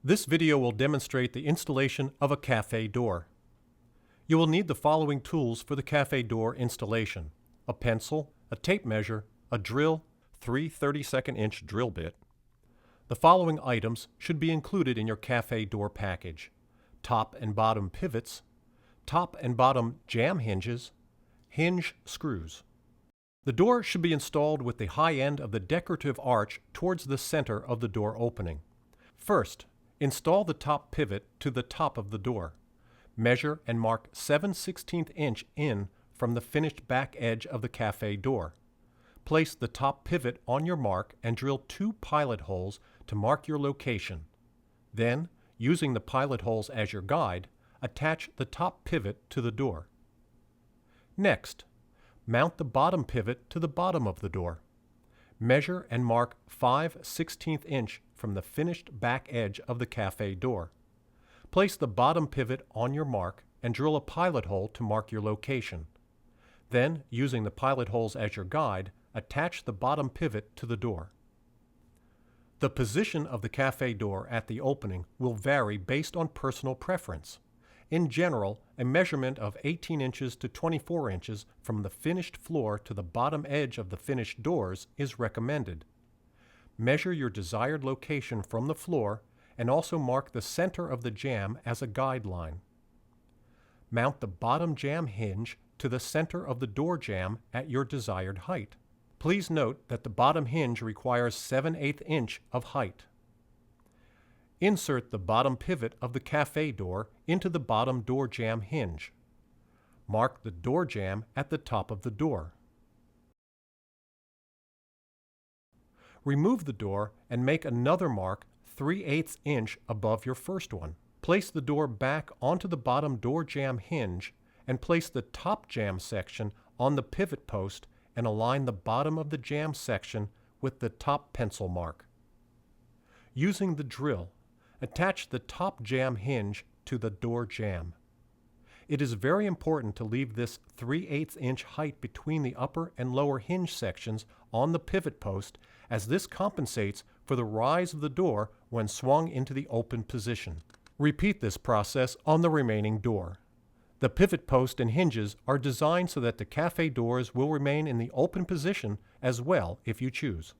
This video will demonstrate the installation of a cafe door. You will need the following tools for the cafe door installation: a pencil, a tape measure, a drill, 3 32nd-inch drill bit. The following items should be included in your cafe door package: top and bottom pivots, top and bottom jamb hinges, hinge screws. The door should be installed with the high end of the decorative arch towards the center of the door opening. First, install the top pivot to the top of the door. Measure and mark 7/16 inch in from the finished back edge of the cafe door. Place the top pivot on your mark and drill 2 pilot holes to mark your location. Then, using the pilot holes as your guide, attach the top pivot to the door. Next, mount the bottom pivot to the bottom of the door. Measure and mark 5/16 inch from the finished back edge of the cafe door. Place the bottom pivot on your mark and drill a pilot hole to mark your location. Then, using the pilot holes as your guide, attach the bottom pivot to the door. The position of the cafe door at the opening will vary based on personal preference. In general, a measurement of 18 inches to 24 inches from the finished floor to the bottom edge of the finished doors is recommended. Measure your desired location from the floor and also mark the center of the jamb as a guideline. Mount the bottom jamb hinge to the center of the door jamb at your desired height. Please note that the bottom hinge requires 7/8 inch of height. Insert the bottom pivot of the cafe door into the bottom door jamb hinge. Mark the door jamb at the top of the door. Remove the door and make another mark 3/8 inch above your first one. Place the door back onto the bottom door jamb hinge and place the top jamb section on the pivot post and align the bottom of the jamb section with the top pencil mark. Using the drill, attach the top jamb hinge to the door jamb. It is very important to leave this 3/8 inch height between the upper and lower hinge sections on the pivot post, as this compensates for the rise of the door when swung into the open position. Repeat this process on the remaining door. The pivot post and hinges are designed so that the cafe doors will remain in the open position as well if you choose.